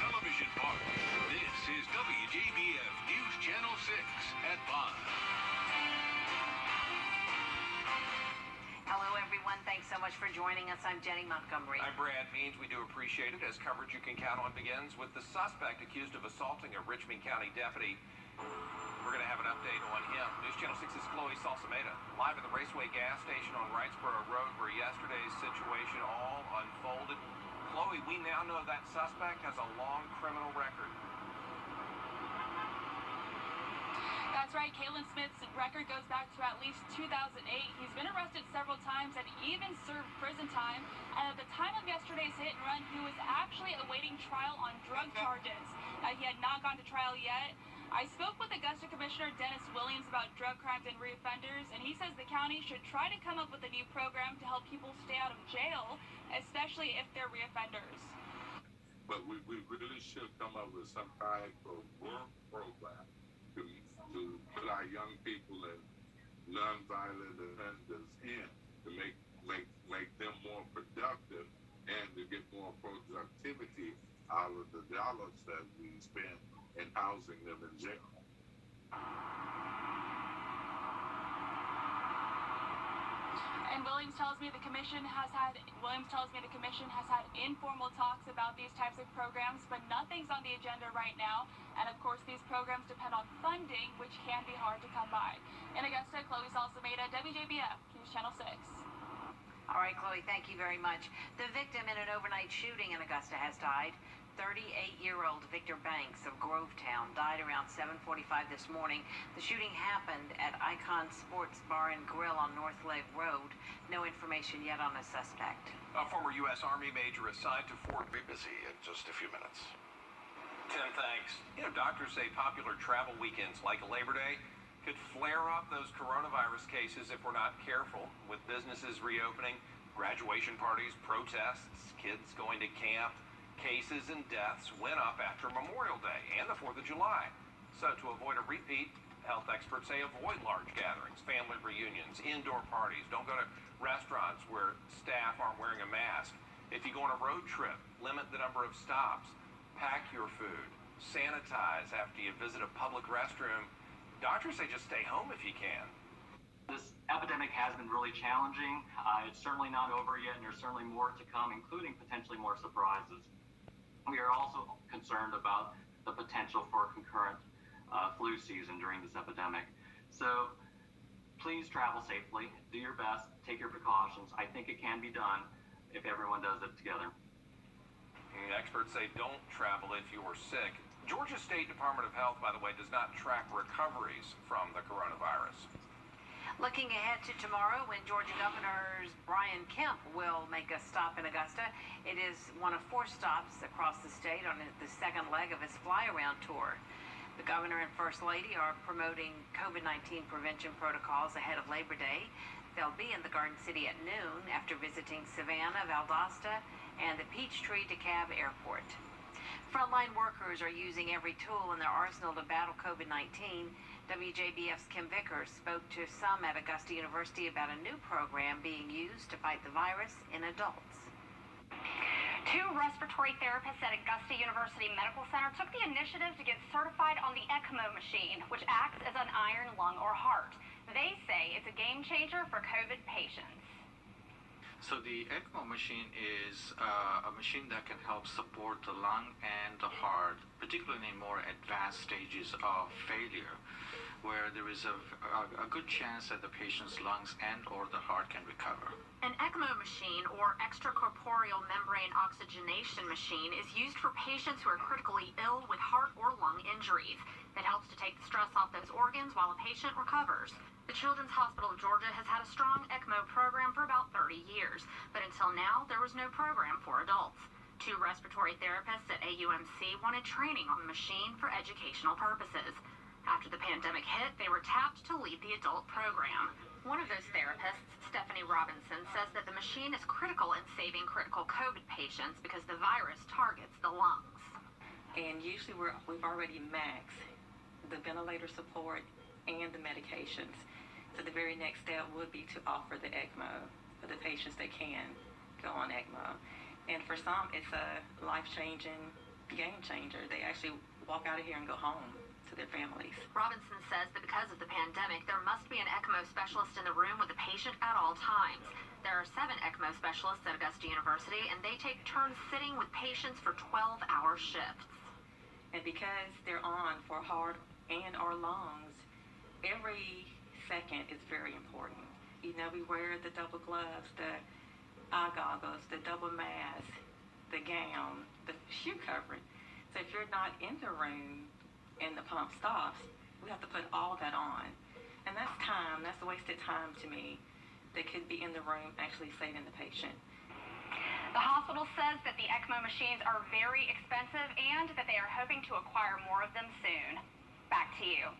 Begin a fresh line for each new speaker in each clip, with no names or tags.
Television Park. This is WJBF News Channel 6 at 5.
Hello, everyone. Thanks so much for joining us. I'm Jenny Montgomery.
I'm Brad Means. We do appreciate it, as coverage you can count on begins with the suspect accused of assaulting a Richmond County deputy. We're going to have an update on him. News Channel 6's Chloe Salsameda, live at the Raceway gas station on Wrightsboro Road, where yesterday's situation all unfolded. Chloe, we now know that suspect has a long criminal record.
That's right. Kalen Smith's record goes back to at least 2008. He's been arrested several times and even served prison time. And at the time of yesterday's hit and run, he was actually awaiting trial on drug charges. He had not gone to trial yet. I spoke with Augusta Commissioner Dennis Williams about drug crimes and reoffenders, and he says the county should try to come up with a new program to help people stay out of jail, especially if they're reoffenders.
But we really should come up with some type of work program to put our young people and nonviolent offenders in, to make them more productive and to get more productivity out of the dollars that we spend in housing them in jail.
And Williams tells me the commission has had informal talks about these types of programs, but nothing's on the agenda right now. And of course, these programs depend on funding, which can be hard to come by. In Augusta, Chloe Salsameda, WJBF News Channel 6.
All right, Chloe, thank you very much. The victim in an overnight shooting in Augusta has died. 38-year-old Victor Banks of Grovetown died around 7:45 this morning. The shooting happened at Icon Sports Bar and Grill on North Lake Road. No information yet on a suspect.
A former U.S. Army major assigned to Fort
Be busy in just a few minutes.
Tim, thanks. You know, doctors say popular travel weekends like Labor Day could flare up those coronavirus cases if we're not careful. With businesses reopening, graduation parties, protests, kids going to camp, cases and deaths went up after Memorial Day and the 4th of July. So to avoid a repeat, health experts say avoid large gatherings, family reunions, indoor parties. Don't go to restaurants where staff aren't wearing a mask. If you go on a road trip, limit the number of stops. Pack your food. Sanitize after you visit a public restroom. Doctors say just stay home if you can.
This epidemic has been really challenging. It's certainly not over yet, and there's certainly more to come, including potentially more surprises. We are also concerned about the potential for concurrent flu season during this epidemic. So please travel safely, do your best, take your precautions. I think it can be done if everyone does it together.
And experts say don't travel if you're sick. Georgia State Department of Health, by the way, does not track recoveries from the coronavirus.
Looking ahead to tomorrow, when Georgia Governor Brian Kemp will make a stop in Augusta. It is one of 4 stops across the state on the second leg of his fly-around tour. The governor and First Lady are promoting COVID-19 prevention protocols ahead of Labor Day. They'll be in the Garden City at noon after visiting Savannah, Valdosta, and the Peachtree DeKalb Airport. Frontline workers are using every tool in their arsenal to battle COVID-19. WJBF's Kim Vickers spoke to some at Augusta University about a new program being used to fight the virus in adults.
2 respiratory therapists at Augusta University Medical Center took the initiative to get certified on the ECMO machine, which acts as an iron lung or heart. They say it's a game changer for COVID patients.
So the ECMO machine is a machine that can help support the lung and the heart, particularly in more advanced stages of failure, where there is a good chance that the patient's lungs and or the heart can recover.
An ECMO machine, or extracorporeal membrane oxygenation machine, is used for patients who are critically ill with heart or lung injuries. It helps to take the stress off those organs while a patient recovers. The Children's Hospital of Georgia has had a strong ECMO program for about 30 years, but until now, there was no program for adults. 2 respiratory therapists at AUMC wanted training on the machine for educational purposes. After the pandemic hit, they were tapped to lead the adult program. One of those therapists, Stephanie Robinson, says that the machine is critical in saving critical COVID patients because the virus targets the lungs.
And usually we've already maxed the ventilator support and the medications. So the very next step would be to offer the ECMO for the patients that can go on ECMO. And for some, it's a life-changing game changer. They actually walk out of here and go home to their families.
Robinson says that because of the pandemic, there must be an ECMO specialist in the room with the patient at all times. There are 7 ECMO specialists at Augusta University, and they take turns sitting with patients for 12-hour shifts.
And because they're on for heart and or lungs, every second is very important. You know, we wear the double gloves, the eye goggles, the double mask, the gown, the shoe covering. So if you're not in the room and the pump stops, we have to put all that on. And that's time. That's wasted time to me that could be in the room actually saving the patient.
The hospital says that the ECMO machines are very expensive and that they are hoping to acquire more of them soon. Back to you.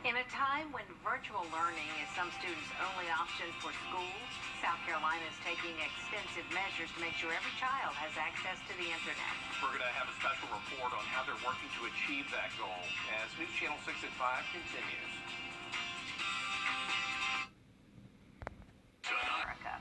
In a time when virtual learning is some students' only option for school, South Carolina is taking extensive measures to make sure every child has access to the internet.
We're going to have a special report on how they're working to achieve that goal as News Channel 6 at 5 continues.
America.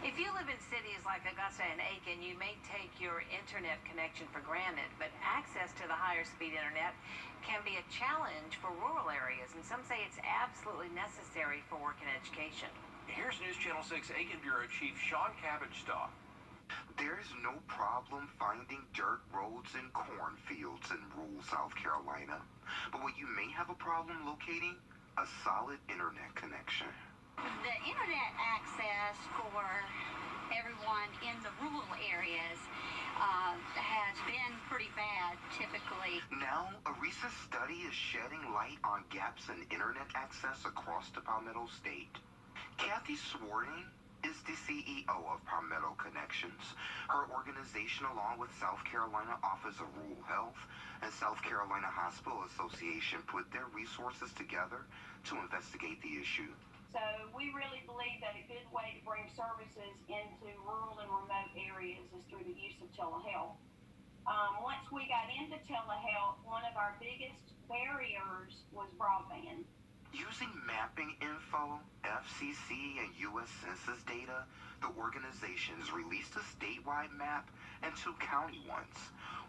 If you live in cities like Augusta and Aiken, you may take your internet connection for granted, but access to the higher speed internet can be a challenge for rural areas, and some say it's absolutely necessary for work and education.
Here's News Channel 6 Aiken Bureau Chief Sean Cabbage-Stock.
There's no problem finding dirt roads and cornfields in rural South Carolina, but what you may have a problem locating, a solid internet connection.
The internet access for everyone in the rural areas has been pretty bad typically.
Now, a recent study is shedding light on gaps in internet access across the Palmetto State. Kathy Swarding is the CEO of Palmetto Connections. Her organization, along with South Carolina Office of Rural Health and South Carolina Hospital Association, put their resources together to investigate the issue.
So we really believe that a good way to bring services into rural and remote areas is through the use of telehealth. Once we got into telehealth, one of our biggest barriers was broadband.
Using mapping info, FCC, and U.S. Census data, the organizations released a statewide map and 2 county ones.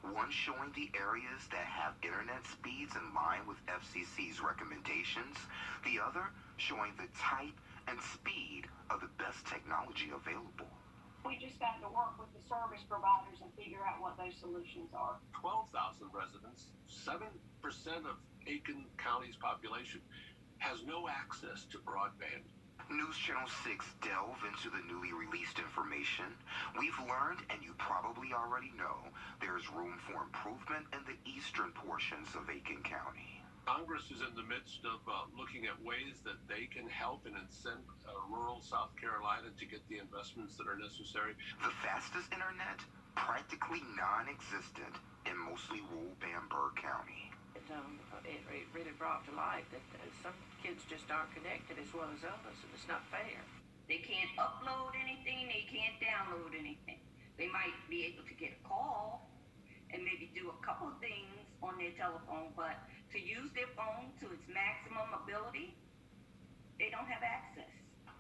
One showing the areas that have internet speeds in line with FCC's recommendations, the other showing the type and speed of the best technology available.
We just got to work with the service providers and figure out what those solutions are.
12,000 residents, 7% of Aiken County's population has no access to broadband.
News Channel 6 delve into the newly released information. We've learned, and you probably already know, there's room for improvement in the eastern portions of Aiken County.
Congress is in the midst of looking at ways that they can help and incent rural South Carolina to get the investments that are necessary.
The fastest internet, practically non-existent in mostly rural Bamberg County.
It really brought to light that some kids just aren't connected as well as others, and it's not fair.
They can't upload anything, they can't download anything. They might be able to get a call and maybe do a couple of things on their telephone, but to use their phone to its maximum ability, they don't have access.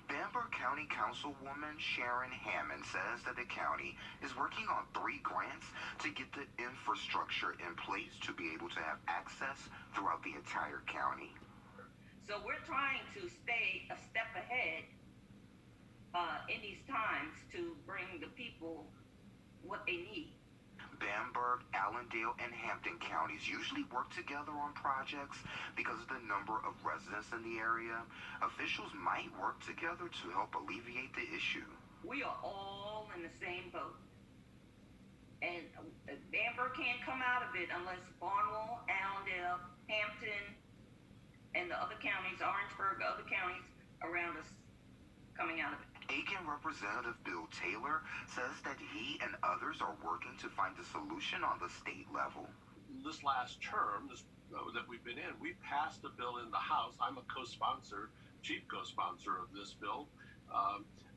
Bamberg County Councilwoman Sharon Hammond says that the county is working on 3 grants to get the infrastructure in place to be able to have access throughout the entire county.
So we're trying to stay a step ahead in these times to bring the people what they need.
Bamberg, Allendale, and Hampton counties usually work together on projects because of the number of residents in the area. Officials might work together to help alleviate the issue.
We are all in the same boat. And Bamberg can't come out of it unless Barnwell, Allendale, Hampton, and the other counties, Orangeburg, other counties around us coming out of it.
Aiken Representative Bill Taylor says that he and others are working to find a solution on the state level.
This last term that we've been in, we passed a bill in the House. I'm a co-sponsor, chief co-sponsor of this bill,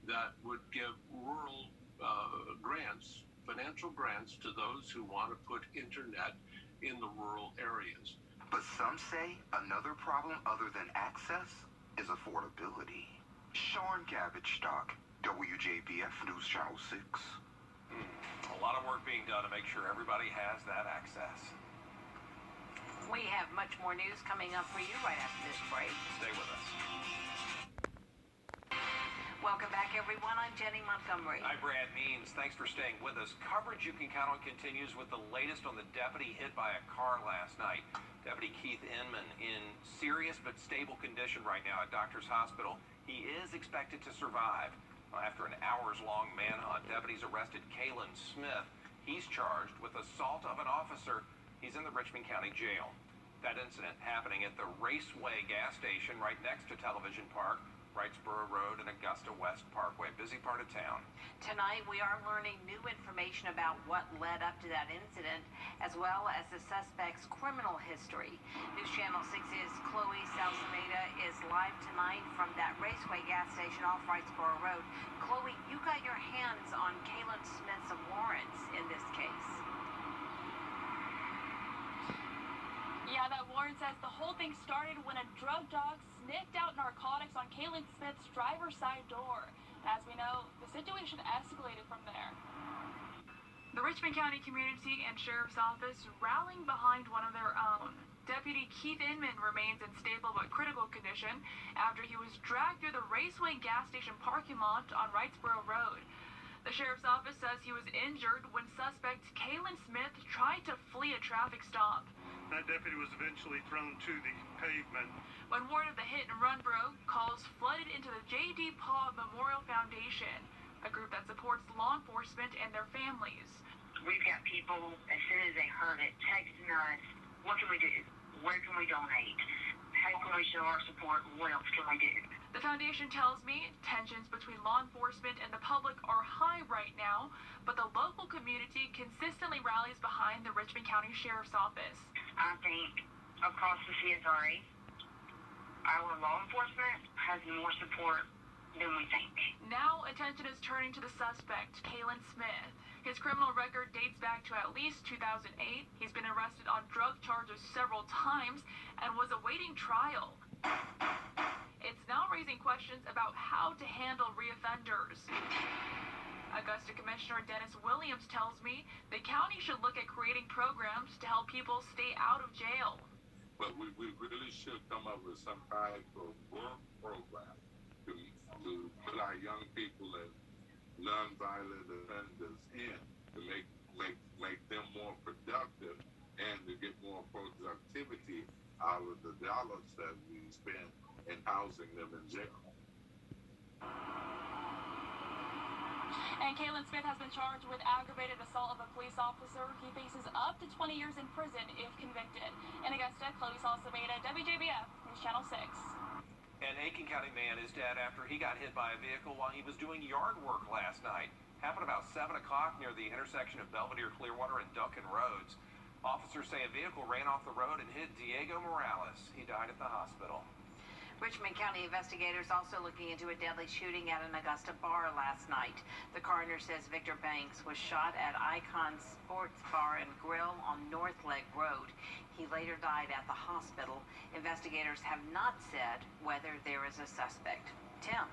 that would give rural grants, financial grants to those who want to put internet in the rural areas.
But some say another problem other than access is affordability. Sean Cabbage-Stock, WJBF News Channel 6.
being done to make sure everybody has that access.
We have much more news coming up for you right after this break.
Stay with us.
Welcome back, everyone. I'm Jenny Montgomery.
Hi, Brad Means. Thanks for staying with us. Coverage you can count on continues with the latest on the deputy hit by a car last night. Deputy Keith Inman in serious but stable condition right now at Doctors Hospital. He is expected to survive. After an hours-long manhunt, deputies arrested Kalen Smith. He's charged with assault of an officer. He's in the Richmond County Jail. That incident happening at the Raceway gas station right next to Television Park, Wrightsboro Road and Augusta West Parkway, busy part of town.
Tonight, we are learning new information about what led up to that incident, as well as the suspect's criminal history. News Channel 6's Chloe Salsameda is live tonight from that Raceway gas station off Wrightsboro Road. Chloe, you got your hands on Kalen Smith's warrants in this case.
Yeah, that warrant says the whole thing started when a drug dog sniffed out narcotics on Kalen Smith's driver's side door. As we know, the situation escalated from there.
The Richmond County Community and Sheriff's Office rallying behind one of their own. Deputy Keith Inman remains in stable but critical condition after he was dragged through the Raceway gas station parking lot on Wrightsboro Road. The Sheriff's Office says he was injured when suspect Kalen Smith tried to flee a traffic stop.
That deputy was eventually thrown to the pavement.
When word of the hit and run broke, calls flooded into the J.D. Paul Memorial Foundation, a group that supports law enforcement and their families.
We've got people, as soon as they heard it, texting us, what can we do? Where can we donate? How can we show our support? What else can we do?
The foundation tells me tensions between law enforcement and the public are high right now, but the local community consistently rallies behind the Richmond County Sheriff's Office.
I think across the CSRA, our law enforcement has more support than we think.
Now attention is turning to the suspect, Kalen Smith. His criminal record dates back to at least 2008. He's been arrested on drug charges several times and was awaiting trial. It's now raising questions about how to handle reoffenders. Augusta Commissioner Dennis Williams tells me the county should look at creating programs to help people stay out of jail.
But we really should come up with some type of work program to put our young people and nonviolent offenders in, to make them more productive and to get more productivity out of the dollars that we spend in housing them in jail.
And Kalen Smith has been charged with aggravated assault of a police officer. He faces up to 20 years in prison if convicted. In Augusta, Chloe Salsameda, Wjbf, News Channel 6.
An Aiken County man is dead after he got hit by a vehicle while he was doing yard work last night. Happened about 7 o'clock near the intersection of Belvedere, Clearwater, and Duncan Roads. Officers say a vehicle ran off the road and hit Diego Morales. He died at the hospital.
Richmond County investigators also looking into a deadly shooting at an Augusta bar last night. The coroner says Victor Banks was shot at Icon Sports Bar and Grill on North Leg Road. He later died at the hospital. Investigators have not said whether there is a suspect. Tim.